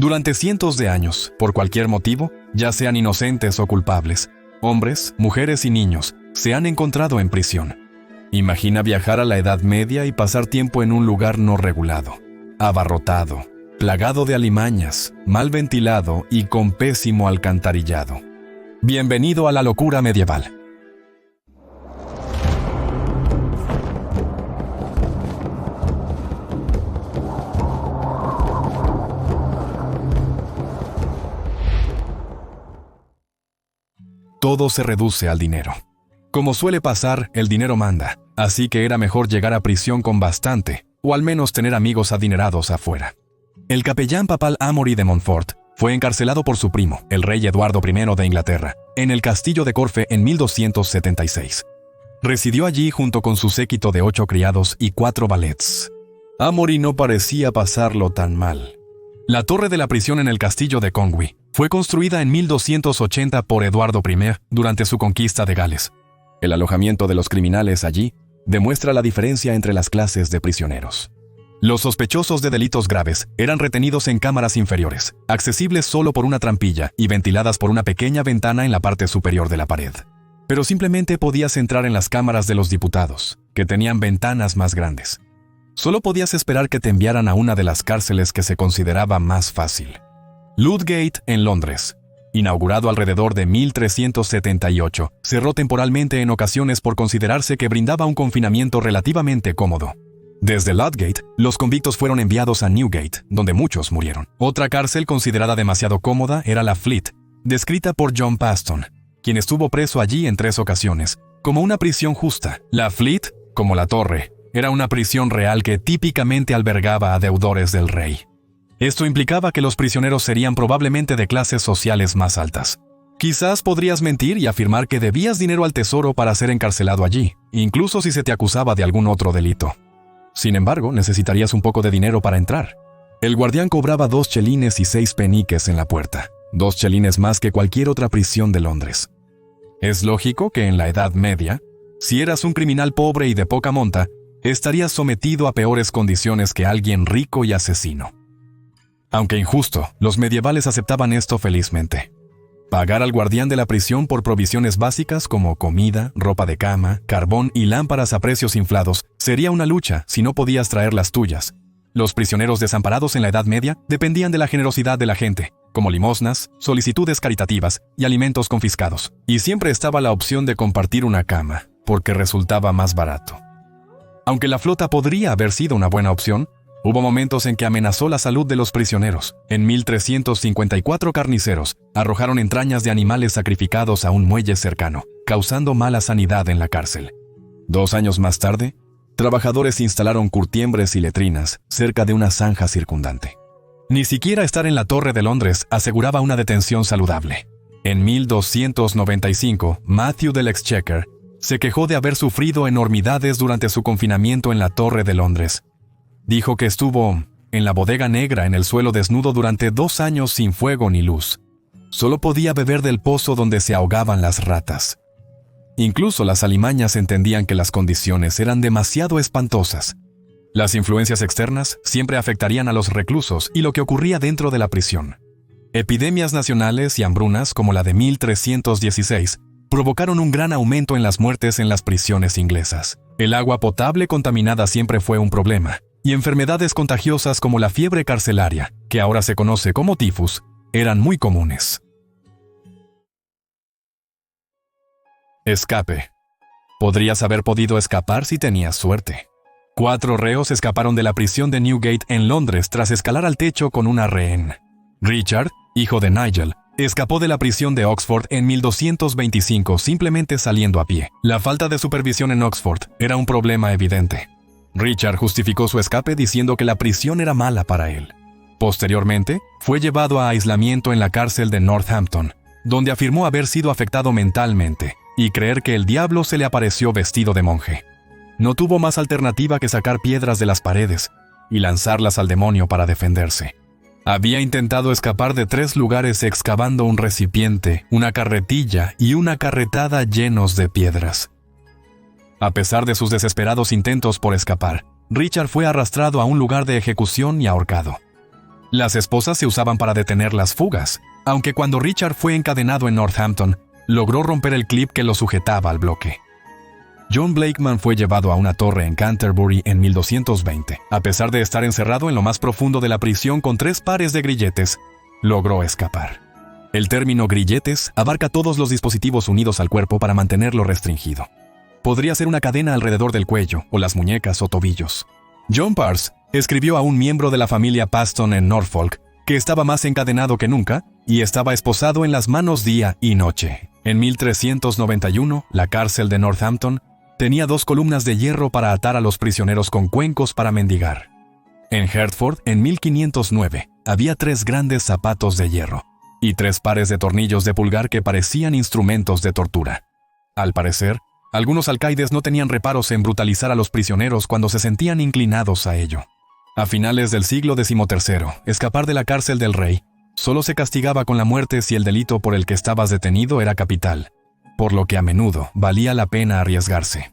Durante cientos de años, por cualquier motivo, ya sean inocentes o culpables, hombres, mujeres y niños se han encontrado en prisión. Imagina viajar a la Edad Media y pasar tiempo en un lugar no regulado, abarrotado, plagado de alimañas, mal ventilado y con pésimo alcantarillado. Bienvenido a la locura medieval. Todo se reduce al dinero. Como suele pasar, el dinero manda, así que era mejor llegar a prisión con bastante, o al menos tener amigos adinerados afuera. El capellán papal Amory de Montfort fue encarcelado por su primo, el rey Eduardo I de Inglaterra, en el castillo de Corfe en 1276. Residió allí junto con su séquito de 8 criados y 4 valets. Amory no parecía pasarlo tan mal. La torre de la prisión en el castillo de Conwy fue construida en 1280 por Eduardo I durante su conquista de Gales. El alojamiento de los criminales allí demuestra la diferencia entre las clases de prisioneros. Los sospechosos de delitos graves eran retenidos en cámaras inferiores, accesibles solo por una trampilla y ventiladas por una pequeña ventana en la parte superior de la pared. Pero simplemente podías entrar en las cámaras de los diputados, que tenían ventanas más grandes. Solo podías esperar que te enviaran a una de las cárceles que se consideraba más fácil. Ludgate, en Londres, inaugurado alrededor de 1378, cerró temporalmente en ocasiones por considerarse que brindaba un confinamiento relativamente cómodo. Desde Ludgate, los convictos fueron enviados a Newgate, donde muchos murieron. Otra cárcel considerada demasiado cómoda era la Fleet, descrita por John Paston, quien estuvo preso allí en 3 ocasiones, como una prisión justa. La Fleet, como la Torre, era una prisión real que típicamente albergaba a deudores del rey. Esto implicaba que los prisioneros serían probablemente de clases sociales más altas. Quizás podrías mentir y afirmar que debías dinero al tesoro para ser encarcelado allí, incluso si se te acusaba de algún otro delito. Sin embargo, necesitarías un poco de dinero para entrar. El guardián cobraba 2 chelines y 6 peniques en la puerta, 2 chelines más que cualquier otra prisión de Londres. Es lógico que en la Edad Media, si eras un criminal pobre y de poca monta, estarías sometido a peores condiciones que alguien rico y asesino. Aunque injusto, los medievales aceptaban esto felizmente. Pagar al guardián de la prisión por provisiones básicas como comida, ropa de cama, carbón y lámparas a precios inflados sería una lucha si no podías traer las tuyas. Los prisioneros desamparados en la Edad Media dependían de la generosidad de la gente, como limosnas, solicitudes caritativas y alimentos confiscados. Y siempre estaba la opción de compartir una cama, porque resultaba más barato. Aunque la flota podría haber sido una buena opción, hubo momentos en que amenazó la salud de los prisioneros. En 1354 carniceros arrojaron entrañas de animales sacrificados a un muelle cercano, causando mala sanidad en la cárcel. 2 años más tarde, trabajadores instalaron curtiembres y letrinas cerca de una zanja circundante. Ni siquiera estar en la Torre de Londres aseguraba una detención saludable. En 1295, Matthew del Exchequer se quejó de haber sufrido enormidades durante su confinamiento en la Torre de Londres. Dijo que estuvo en la bodega negra en el suelo desnudo durante 2 años sin fuego ni luz. Solo podía beber del pozo donde se ahogaban las ratas. Incluso las alimañas entendían que las condiciones eran demasiado espantosas. Las influencias externas siempre afectarían a los reclusos y lo que ocurría dentro de la prisión. Epidemias nacionales y hambrunas como la de 1316 provocaron un gran aumento en las muertes en las prisiones inglesas. El agua potable contaminada siempre fue un problema, y enfermedades contagiosas como la fiebre carcelaria, que ahora se conoce como tifus, eran muy comunes. Escape. Podrías haber podido escapar si tenías suerte. 4 reos escaparon de la prisión de Newgate en Londres tras escalar al techo con una rehén. Richard, hijo de Nigel, escapó de la prisión de Oxford en 1225 simplemente saliendo a pie. La falta de supervisión en Oxford era un problema evidente. Richard justificó su escape diciendo que la prisión era mala para él. Posteriormente, fue llevado a aislamiento en la cárcel de Northampton, donde afirmó haber sido afectado mentalmente y creer que el diablo se le apareció vestido de monje. No tuvo más alternativa que sacar piedras de las paredes y lanzarlas al demonio para defenderse. Había intentado escapar de 3 lugares excavando un recipiente, una carretilla y una carretada llenos de piedras. A pesar de sus desesperados intentos por escapar, Richard fue arrastrado a un lugar de ejecución y ahorcado. Las esposas se usaban para detener las fugas, aunque cuando Richard fue encadenado en Northampton, logró romper el clip que lo sujetaba al bloque. John Blakeman fue llevado a una torre en Canterbury en 1220. A pesar de estar encerrado en lo más profundo de la prisión con 3 pares de grilletes, logró escapar. El término grilletes abarca todos los dispositivos unidos al cuerpo para mantenerlo restringido. Podría ser una cadena alrededor del cuello, o las muñecas o tobillos. John Parrs escribió a un miembro de la familia Paston en Norfolk que estaba más encadenado que nunca y estaba esposado en las manos día y noche. En 1391, la cárcel de Northampton tenía 2 columnas de hierro para atar a los prisioneros con cuencos para mendigar. En Hertford, en 1509, había 3 grandes zapatos de hierro y 3 pares de tornillos de pulgar que parecían instrumentos de tortura. Al parecer, algunos alcaides no tenían reparos en brutalizar a los prisioneros cuando se sentían inclinados a ello. A finales del siglo XIII, escapar de la cárcel del rey solo se castigaba con la muerte si el delito por el que estabas detenido era capital, por lo que a menudo valía la pena arriesgarse.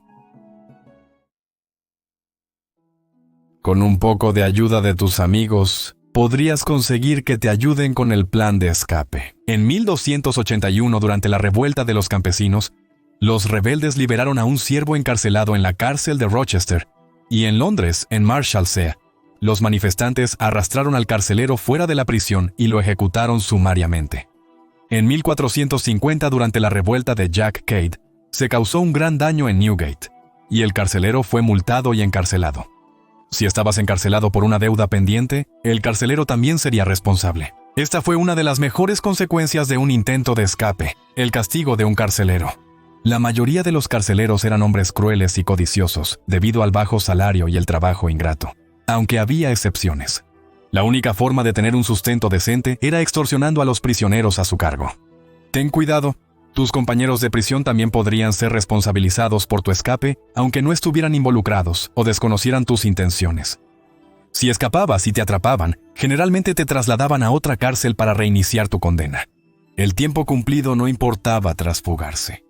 Con un poco de ayuda de tus amigos, podrías conseguir que te ayuden con el plan de escape. En 1281, durante la revuelta de los campesinos, los rebeldes liberaron a un siervo encarcelado en la cárcel de Rochester, y en Londres, en Marshalsea, los manifestantes arrastraron al carcelero fuera de la prisión y lo ejecutaron sumariamente. En 1450, durante la revuelta de Jack Cade, se causó un gran daño en Newgate, y el carcelero fue multado y encarcelado. Si estabas encarcelado por una deuda pendiente, el carcelero también sería responsable. Esta fue una de las mejores consecuencias de un intento de escape, el castigo de un carcelero. La mayoría de los carceleros eran hombres crueles y codiciosos, debido al bajo salario y el trabajo ingrato, aunque había excepciones. La única forma de tener un sustento decente era extorsionando a los prisioneros a su cargo. Ten cuidado, tus compañeros de prisión también podrían ser responsabilizados por tu escape, aunque no estuvieran involucrados o desconocieran tus intenciones. Si escapabas y te atrapaban, generalmente te trasladaban a otra cárcel para reiniciar tu condena. El tiempo cumplido no importaba tras fugarse.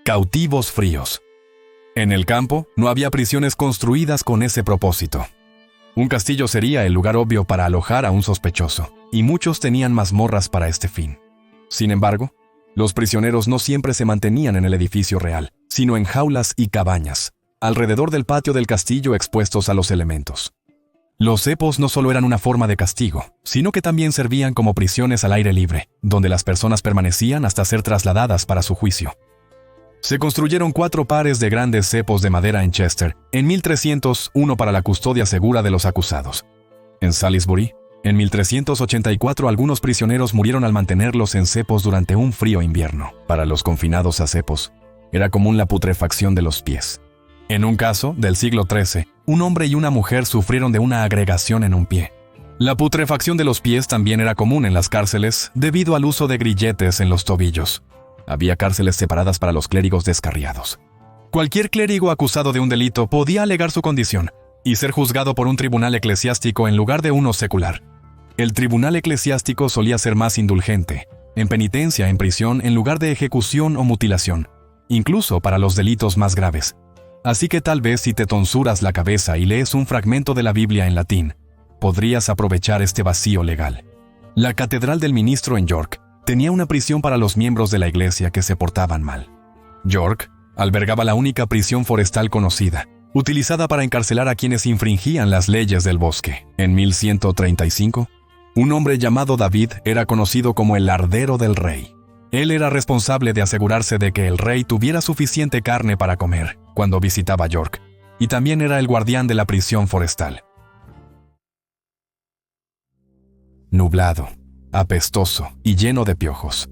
Cautivos fríos. En el campo, no había prisiones construidas con ese propósito. Un castillo sería el lugar obvio para alojar a un sospechoso, y muchos tenían mazmorras para este fin. Sin embargo, los prisioneros no siempre se mantenían en el edificio real, sino en jaulas y cabañas, alrededor del patio del castillo expuestos a los elementos. Los cepos no solo eran una forma de castigo, sino que también servían como prisiones al aire libre, donde las personas permanecían hasta ser trasladadas para su juicio. Se construyeron 4 pares de grandes cepos de madera en Chester, en 1301 para la custodia segura de los acusados. En Salisbury, en 1384 algunos prisioneros murieron al mantenerlos en cepos durante un frío invierno. Para los confinados a cepos, era común la putrefacción de los pies. En un caso, del siglo XIII, un hombre y una mujer sufrieron de una agregación en un pie. La putrefacción de los pies también era común en las cárceles debido al uso de grilletes en los tobillos. Había cárceles separadas para los clérigos descarriados. Cualquier clérigo acusado de un delito podía alegar su condición y ser juzgado por un tribunal eclesiástico en lugar de uno secular. El tribunal eclesiástico solía ser más indulgente, en penitencia en prisión en lugar de ejecución o mutilación, incluso para los delitos más graves. Así que tal vez si te tonsuras la cabeza y lees un fragmento de la Biblia en latín, podrías aprovechar este vacío legal. La Catedral del Ministro en York tenía una prisión para los miembros de la iglesia que se portaban mal. York albergaba la única prisión forestal conocida, utilizada para encarcelar a quienes infringían las leyes del bosque. En 1135, un hombre llamado David era conocido como el lardero del rey. Él era responsable de asegurarse de que el rey tuviera suficiente carne para comer cuando visitaba York, y también era el guardián de la prisión forestal. Nublado, apestoso y lleno de piojos.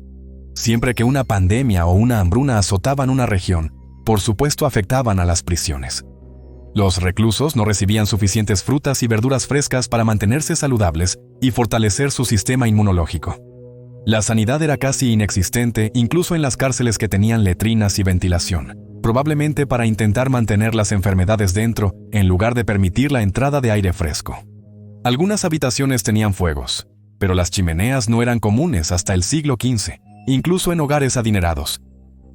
Siempre que una pandemia o una hambruna azotaban una región, por supuesto afectaban a las prisiones. Los reclusos no recibían suficientes frutas y verduras frescas para mantenerse saludables y fortalecer su sistema inmunológico. La sanidad era casi inexistente incluso en las cárceles que tenían letrinas y ventilación, probablemente para intentar mantener las enfermedades dentro en lugar de permitir la entrada de aire fresco. Algunas habitaciones tenían fuegos, pero las chimeneas no eran comunes hasta el siglo XV, incluso en hogares adinerados.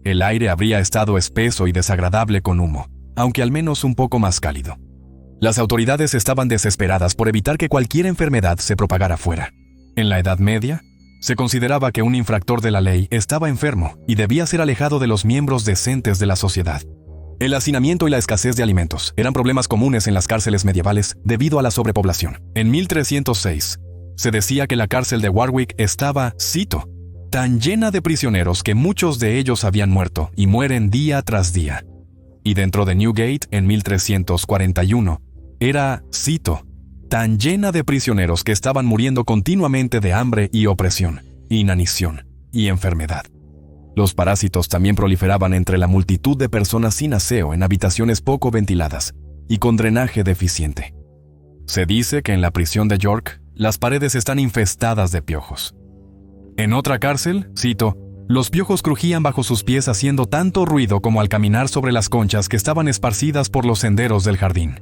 El aire habría estado espeso y desagradable con humo, aunque al menos un poco más cálido. Las autoridades estaban desesperadas por evitar que cualquier enfermedad se propagara fuera. En la Edad Media, se consideraba que un infractor de la ley estaba enfermo y debía ser alejado de los miembros decentes de la sociedad. El hacinamiento y la escasez de alimentos eran problemas comunes en las cárceles medievales debido a la sobrepoblación. En 1306, se decía que la cárcel de Warwick estaba, cito, tan llena de prisioneros que muchos de ellos habían muerto y mueren día tras día. Y dentro de Newgate, en 1341, era, cito, tan llena de prisioneros que estaban muriendo continuamente de hambre y opresión, inanición y enfermedad. Los parásitos también proliferaban entre la multitud de personas sin aseo en habitaciones poco ventiladas y con drenaje deficiente. Se dice que en la prisión de York, las paredes están infestadas de piojos. En otra cárcel, cito, los piojos crujían bajo sus pies haciendo tanto ruido como al caminar sobre las conchas que estaban esparcidas por los senderos del jardín.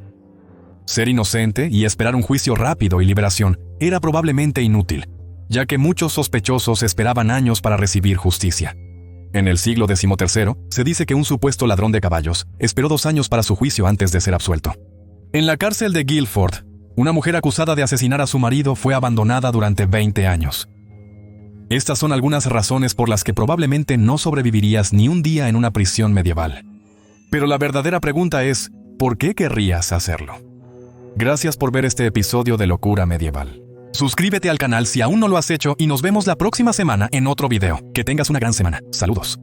Ser inocente y esperar un juicio rápido y liberación era probablemente inútil, ya que muchos sospechosos esperaban años para recibir justicia. En el siglo XIII, se dice que un supuesto ladrón de caballos esperó 2 años para su juicio antes de ser absuelto. En la cárcel de Guildford, una mujer acusada de asesinar a su marido fue abandonada durante 20 años. Estas son algunas razones por las que probablemente no sobrevivirías ni un día en una prisión medieval. Pero la verdadera pregunta es, ¿por qué querrías hacerlo? Gracias por ver este episodio de Locura Medieval. Suscríbete al canal si aún no lo has hecho y nos vemos la próxima semana en otro video. Que tengas una gran semana. Saludos.